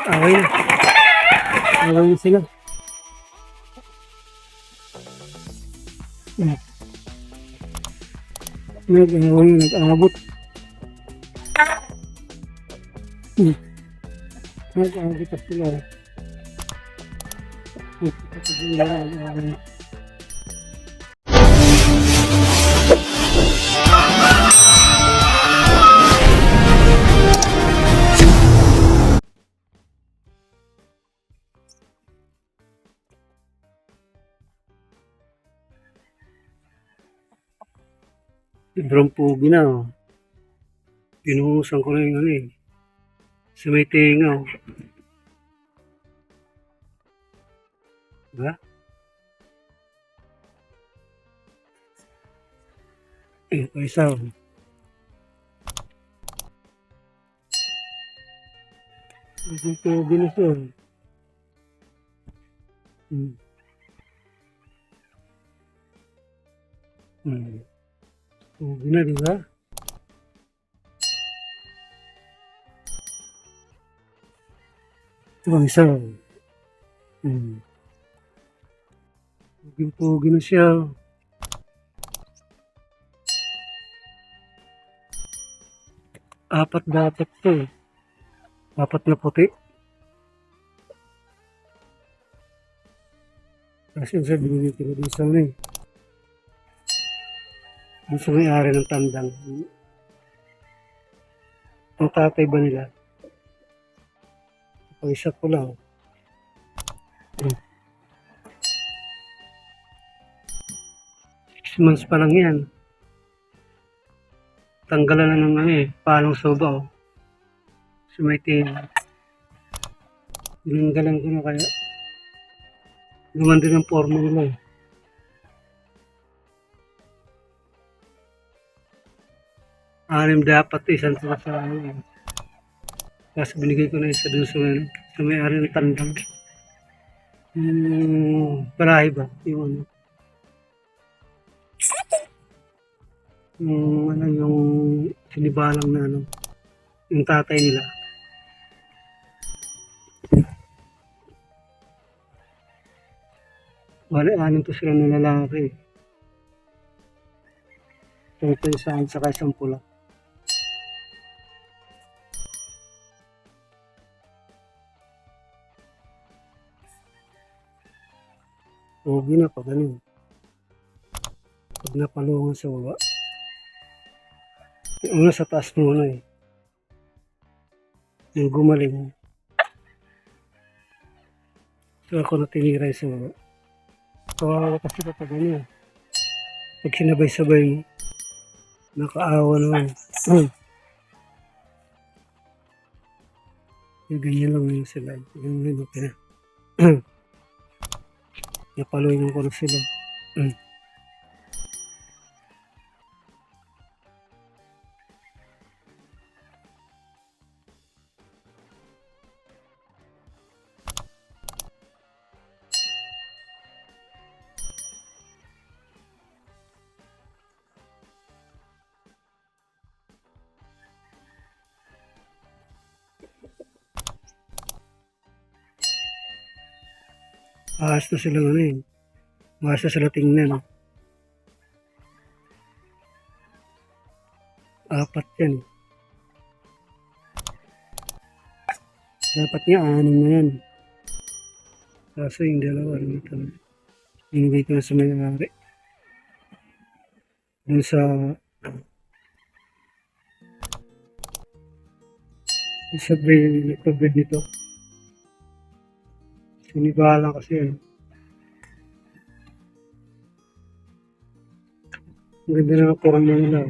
Away na. Away na sila. Nag-away na, nag-abot. Nag-abot na sila. Sobrang pugi na, oh. Pinuhusan ko na yung ano eh. Sa may tenga, oh. Diba? Ito isa, oh. Sobrang pugi na siya, oh. Pugi na, diba? Ito bang isa, oh. Pugi na siya. Apat dapat to. Apat na puti. Kasi yung sabi nito din sa ano eh. Doon sa may-ari ng tandang. Ang tatay ba nila? Pag-isa ko lang. 6 months pa lang yan. Tanggalan na ng ano eh, palong soba, oh. Sumitin. Tinanggalan ko na kaya. Gumanda ng forma nila eh. Anim dapat isang sa ano eh. Tapos binigay ko na isa dun sa may-ari ng tandang. Barahe ba? Yung ano. Yung sinibalang na ano. Yung tatay nila. Wala, anim to sila ng lalaki. Ito isang saka isang pula. Pogi na pag ano. Pag napalungan sa baba. Yung una sa taas muna eh. Yung gumaling. So ako na tiniray sa baba. Kawawa kasi kapag ano. Pag sinabay-sabay, nakaawa naman. Yung ganyan lang yun sila. Yung ano kaya. Napaluin ko na sila. Maas na sila ano eh. Maas na sila tingnan. Apat yan. Dapat nga 6 na yan. Kaso yung dalawa ito. Binigay ko na sa may-ari. Dun sa breed nito. Sinibalang kasi yan. Ang ganda na ng forma nila.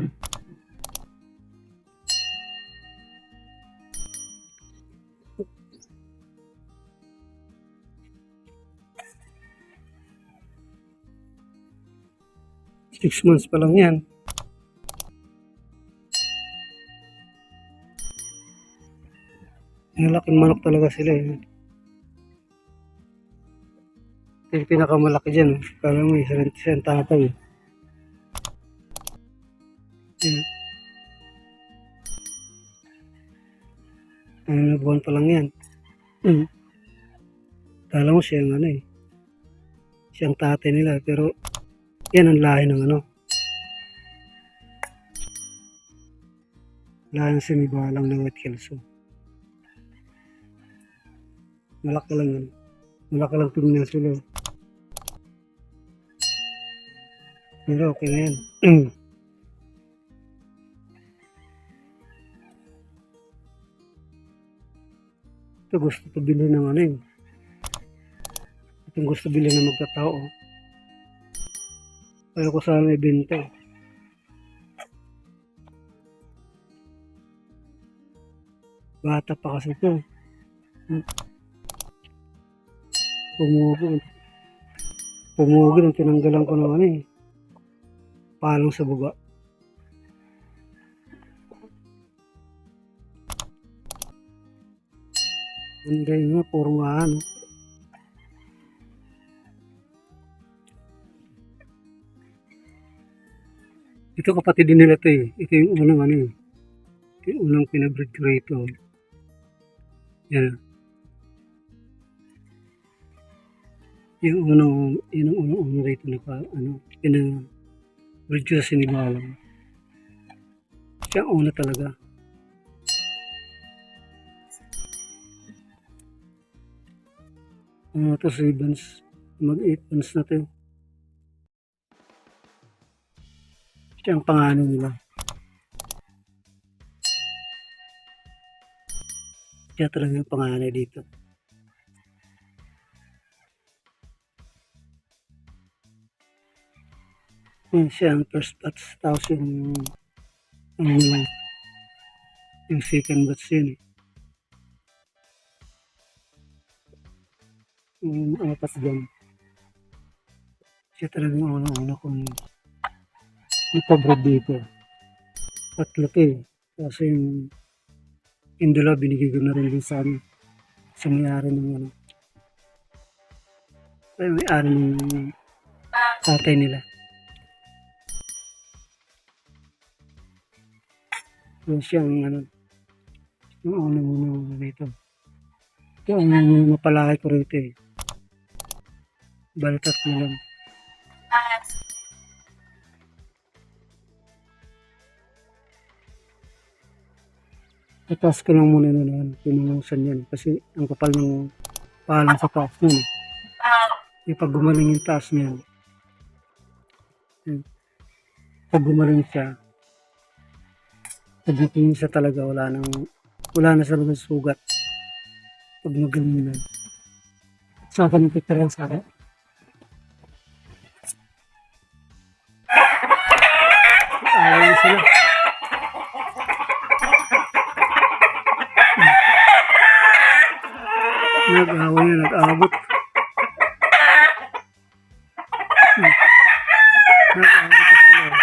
6 months pa lang yan. Malaking manok talaga sila eh. Yung pinakamalaki dyan, parang may isang tatay. Yan. Ano na buwan pa lang yan. Hmm. Kala mo siya ang ano eh. Siyang tatay nila. Pero yan ang lahi ng ano. Lahi ng sinibalang na White Kelso. Malaki lang yan. Malaki lang tingnan sila. Pero okay na yan. Ito gusto to bilhin ng ano eh. Itong gusto bilhin ng magkatao. Kaya ko sana ibenta. Bata pa kasi ito. Pumugin ang tinanggalan ko ng ano eh. Palong sa baba. Hindi nga, purmahan. Ito kapatid din nila ito eh. Ito yung unang ano eh. Ito yung unang pinabreed ko rito. Yan. Yung unang rito na pinabreed ko sa sinigalang. Siya ang una talaga. Ito 7 months. Mag 8 months na ito. Siya ang pangalan nila. Siya talaga yung pangalan dito. Siya ang first batch. Tapos yung second batch yun. Yung apat dyan. Siya talaga yung una kong ipabreed dito. Tatlo to eh. Kasi yung dalawa binigay ko na rin din sa may-ari ng ano. Ay, may-ari ng tatay nila. So siya ang yung una rito. Ito ang mapalaki ko rito eh. Balitat mo lang. Tatas ko lang muna na yan. Pinungusan yan. Kasi ang kapal ng palang sa taas nun. Yung pag gumaling yung taas niyan. Pag gumaling siya, pagdating siya talaga, wala na sa mga sugat. Pag magaling na. Sa akin yung picture yan sa akin. Ayaw sila. Nag-away na, nag-abot. Nag-abot na sila.